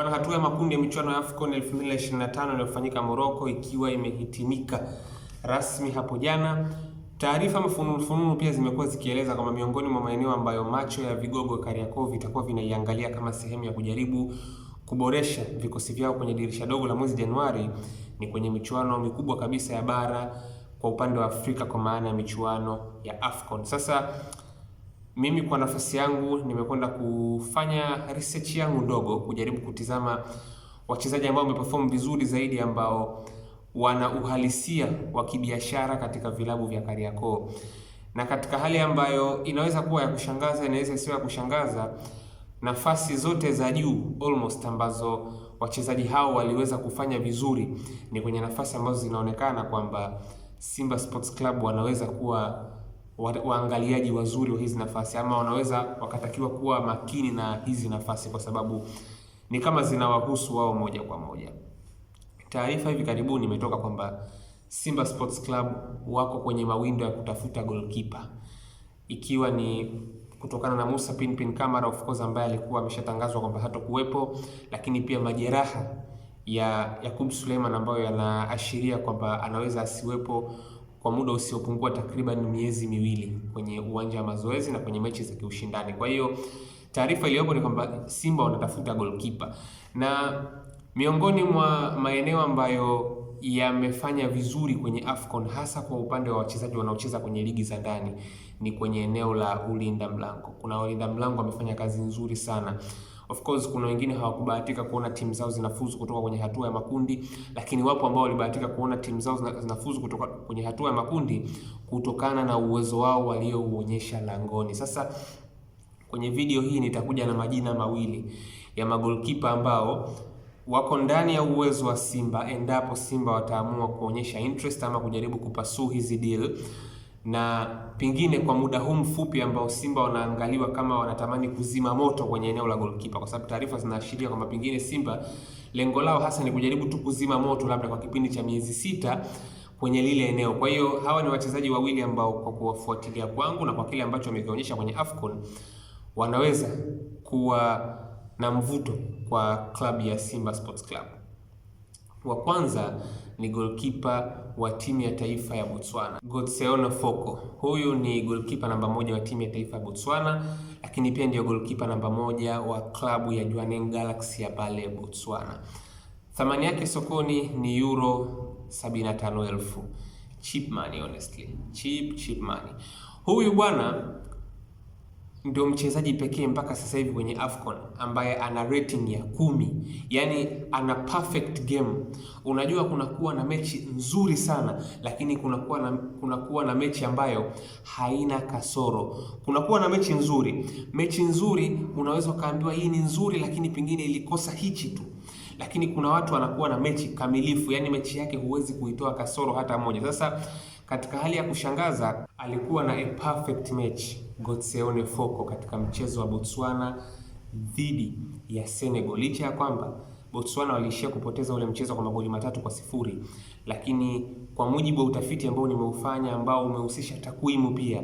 Bwana, hatua ya makundi ya michuano ya AFCON 2025 iliyofanyika Morocco ikiwa imehitimika rasmi hapo jana. Taarifa mafununu pia zimekuwa zikieleza kwamba miongoni mwa maeneo ambayo macho ya vigogo Kariakoo vitakuwa vinaiangalia kama sehemu ya kujaribu kuboresha vikosi vyao kwenye dirisha dogo la mwezi Januari ni kwenye michuano mikubwa kabisa ya bara kwa upande wa Afrika, kwa maana ya michuano ya AFCON. Sasa mimi kwa nafasi yangu nimekwenda kufanya research yangu ndogo kujaribu kutizama wachezaji ambao wameperform vizuri zaidi, ambao wana uhalisia wa kibiashara katika vilabu vya Kariakoo, na katika hali ambayo inaweza kuwa ya kushangaza, inaweza isiwe ya kushangaza, nafasi zote za juu almost ambazo wachezaji hao waliweza kufanya vizuri ni kwenye nafasi ambazo zinaonekana kwamba Simba Sports Club wanaweza kuwa waangaliaji wazuri wa hizi nafasi, ama wanaweza wakatakiwa kuwa makini na hizi nafasi kwa sababu ni kama zinawahusu wao moja kwa moja. Taarifa hivi karibuni imetoka kwamba Simba Sports Club wako kwenye mawindo ya kutafuta goalkeeper, ikiwa ni kutokana na Musa Pinpin Kamara of course ambaye alikuwa ameshatangazwa kwamba hatakuwepo, lakini pia majeraha ya Yakub Suleiman ambayo yanaashiria kwamba anaweza asiwepo kwa muda usiopungua takriban miezi miwili kwenye uwanja wa mazoezi na kwenye mechi za kiushindani. Kwa hiyo taarifa iliyopo ni kwamba Simba wanatafuta goalkeeper, na miongoni mwa maeneo ambayo yamefanya vizuri kwenye AFCON hasa kwa upande wa wachezaji wanaocheza kwenye ligi za ndani ni kwenye eneo la ulinda mlango. Kuna walinda mlango wamefanya kazi nzuri sana. Of course kuna wengine hawakubahatika kuona timu zao zinafuzu kutoka kwenye hatua ya makundi, lakini wapo ambao walibahatika kuona timu zao zinafuzu kutoka kwenye hatua ya makundi kutokana na uwezo wao waliouonyesha langoni. Sasa kwenye video hii nitakuja na majina mawili ya magolkipa ambao wako ndani ya uwezo wa Simba endapo Simba wataamua kuonyesha interest ama kujaribu kupasua hizi deal, na pengine kwa muda huu mfupi ambao Simba wanaangaliwa kama wanatamani kuzima moto kwenye eneo la goalkeeper, kwa sababu taarifa zinaashiria kwamba pengine Simba lengo lao hasa ni kujaribu tu kuzima moto labda kwa kipindi cha miezi 6 kwenye lile eneo. Kwa hiyo hawa ni wachezaji wawili ambao kwa kuwafuatilia kwangu na kwa kile ambacho wamekionyesha kwenye AFCON wanaweza kuwa na mvuto kwa klabu ya Simba Sports Club. Wa kwanza ni goalkeeper wa timu ya taifa ya Botswana, Gotseone Foko. Huyu ni goalkeeper namba 1 wa timu ya taifa ya Botswana, lakini pia ndio goalkeeper namba 1 wa klabu ya Jwaneng Galaxy ya pale Botswana. Thamani yake sokoni ni euro 75,000. Cheap money honestly. Cheap money. Huyu bwana ndio mchezaji pekee mpaka sasa hivi kwenye AFCON ambaye ana rating ya 10. Yaani ana perfect game. Unajua kunakuwa na mechi nzuri sana, lakini kunakuwa na mechi ambayo haina kasoro. Kunakuwa na mechi nzuri. Mechi nzuri unaweza kaambiwa hii ni nzuri lakini pengine ilikosa hichi tu. Lakini kuna watu wanakuwa na mechi kamilifu, yani mechi yake huwezi kuitoa kasoro hata moja. Sasa katika hali ya kushangaza alikuwa na a perfect match Gotseone Foko katika mchezo wa Botswana dhidi ya Senegal. Licha ya kwamba Botswana waliishia kupoteza ule mchezo kwa magoli 3-0, lakini kwa mujibu wa utafiti ambao nimeufanya ambao umehusisha takwimu pia,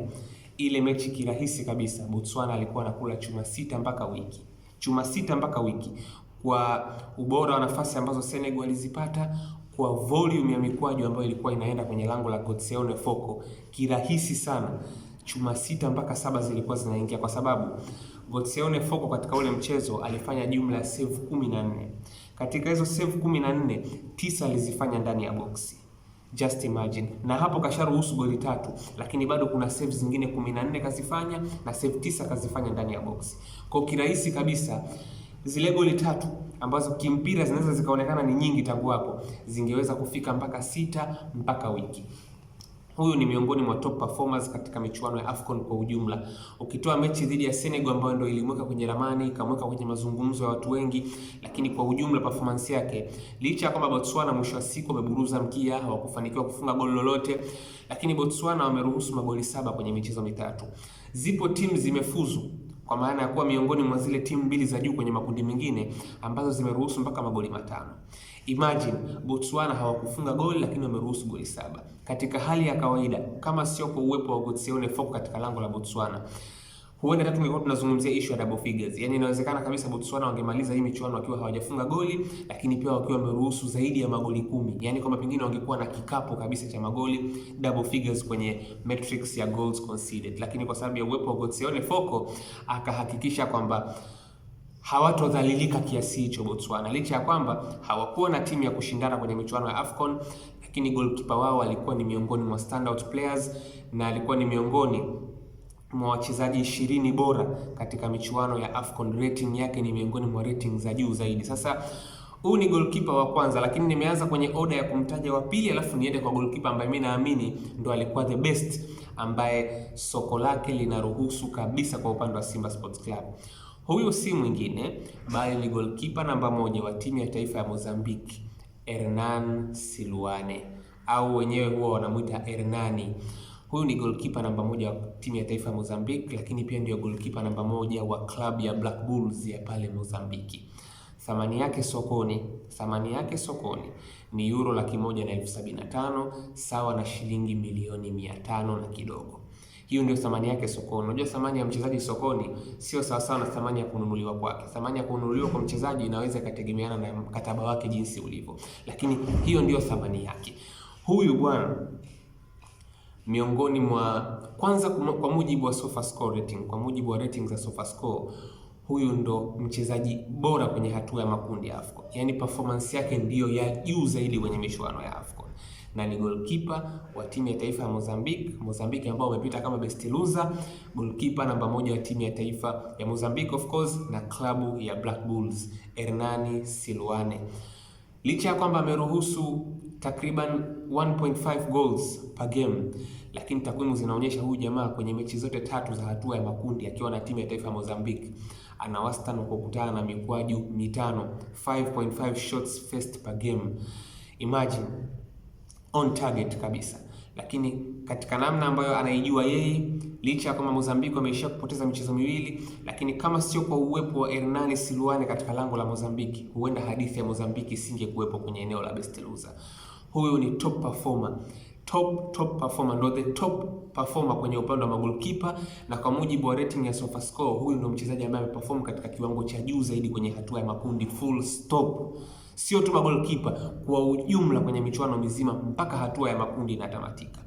ile mechi kirahisi kabisa Botswana alikuwa anakula chuma 6 mpaka wiki kwa ubora wa nafasi ambazo Senegal walizipata, kwa volume ya mikwaju ambayo ilikuwa inaenda kwenye lango la Gotseone Foko kirahisi sana. Chuma 6 mpaka 7 zilikuwa zinaingia, kwa sababu Gotseone Foko katika ule mchezo alifanya jumla ya save 14. Katika hizo save 14, 9 alizifanya ndani ya boksi. Just imagine. Na hapo kasharuhusu goli 3, lakini bado kuna save zingine 14 kazifanya na save 9 kazifanya ndani ya boksi. Kwa kirahisi kabisa zile goli 3 ambazo kimpira zinaweza zikaonekana ni nyingi tangu hapo, zingeweza kufika mpaka 6 mpaka wiki. Huyu ni miongoni mwa top performers katika michuano ya AFCON kwa ujumla. Ukitoa mechi dhidi ya Senegal ambayo ndio ilimweka kwenye ramani, ikamweka kwenye mazungumzo ya watu wengi, lakini kwa ujumla performance yake, licha ya kwamba Botswana mwisho wa siku wameburuza mkia, hawakufanikiwa kufunga goli lolote, lakini Botswana wameruhusu magoli 7 kwenye michezo 3. Zipo timu zimefuzu kwa maana ya kuwa miongoni mwa zile timu 2 za juu kwenye makundi mengine ambazo zimeruhusu mpaka magoli 5. Imagine Botswana hawakufunga goli lakini wameruhusu goli 7. Katika hali ya kawaida, kama sio kwa uwepo wa Gotseone Foko katika lango la Botswana, huenda hata tungekuwa tunazungumzia issue ya double figures. Yaani inawezekana kabisa Botswana wangemaliza hii michuano wakiwa hawajafunga goli, lakini pia wakiwa wameruhusu zaidi ya magoli 10. Yaani kwamba pengine wangekuwa na kikapo kabisa cha magoli double figures kwenye metrics ya goals conceded. Lakini kwa sababu ya uwepo wa Gotseone Foko akahakikisha kwamba hawatodhalilika kiasi hicho Botswana, licha ya kwamba hawakuwa na timu ya kushindana kwenye michuano ya AFCON, lakini goalkeeper wao alikuwa ni miongoni mwa standout players na alikuwa ni miongoni mwa wachezaji 20 bora katika michuano ya AFCON. Rating yake ni miongoni mwa rating za juu zaidi. Sasa huu ni goalkeeper wa kwanza, lakini nimeanza kwenye order ya kumtaja wa pili, alafu niende kwa goalkeeper ambaye mimi naamini ndo alikuwa the best, ambaye soko lake linaruhusu kabisa kwa upande wa Simba Sports Club. Huyu si mwingine bali ni goalkeeper namba 1 wa timu ya taifa ya Mozambique, Hernan Siluane, au wenyewe huwa wanamuita Hernani. Huyu ni goalkeeper namba 1 wa timu ya taifa ya Mozambique, lakini pia ndio goalkeeper namba 1 wa klabu ya Black Bulls ya pale Mozambique. Thamani yake sokoni ni euro 175,000 sawa na shilingi milioni 500 na kidogo. Hiyo ndio thamani yake sokoni. Unajua thamani ya mchezaji sokoni sio sawa sawa na thamani ya kununuliwa kwake. Thamani ya kununuliwa kwa mchezaji inaweza ikategemeana na mkataba wake jinsi ulivyo, lakini hiyo ndio thamani yake. Huyu bwana miongoni mwa kwanza, kwa mujibu wa SofaScore rating, kwa mujibu wa ratings za SofaScore, huyu ndo mchezaji bora kwenye hatua ya makundi ya AFCON. Yaani performance yake ndiyo ya juu zaidi kwenye michuano ya AFCON. Na ni goalkeeper wa timu ya taifa ya Mozambique ambao wamepita kama best loser, goalkeeper namba 1 wa timu ya taifa ya Mozambique of course, na klabu ya Black Bulls, Hernani Siluane. Licha ya kwamba ameruhusu takriban 1.5 goals per game, lakini takwimu zinaonyesha huyu jamaa kwenye mechi zote 3 za hatua ya makundi akiwa na timu ya taifa ya Mozambique ana wastani wa kukutana na mikwaju 5, 5.5 shots faced per game. Imagine, on target kabisa. Lakini katika namna ambayo anaijua yeye, licha ya kwamba Mozambique wameishia kupoteza michezo miwili, lakini kama sio kwa uwepo wa Hernani Siluane katika lango la Mozambique, huenda hadithi ya Mozambique isingekuwepo kwenye eneo la best loser. Huyu ni top performer, ndo the top performer kwenye upande wa magolkipa, na kwa mujibu wa rating ya SofaScore, huyu ndio mchezaji ambaye ameperform katika kiwango cha juu zaidi kwenye hatua ya makundi, full stop. Sio tu magolkipa, kwa ujumla kwenye michuano mizima mpaka hatua ya makundi inatamatika.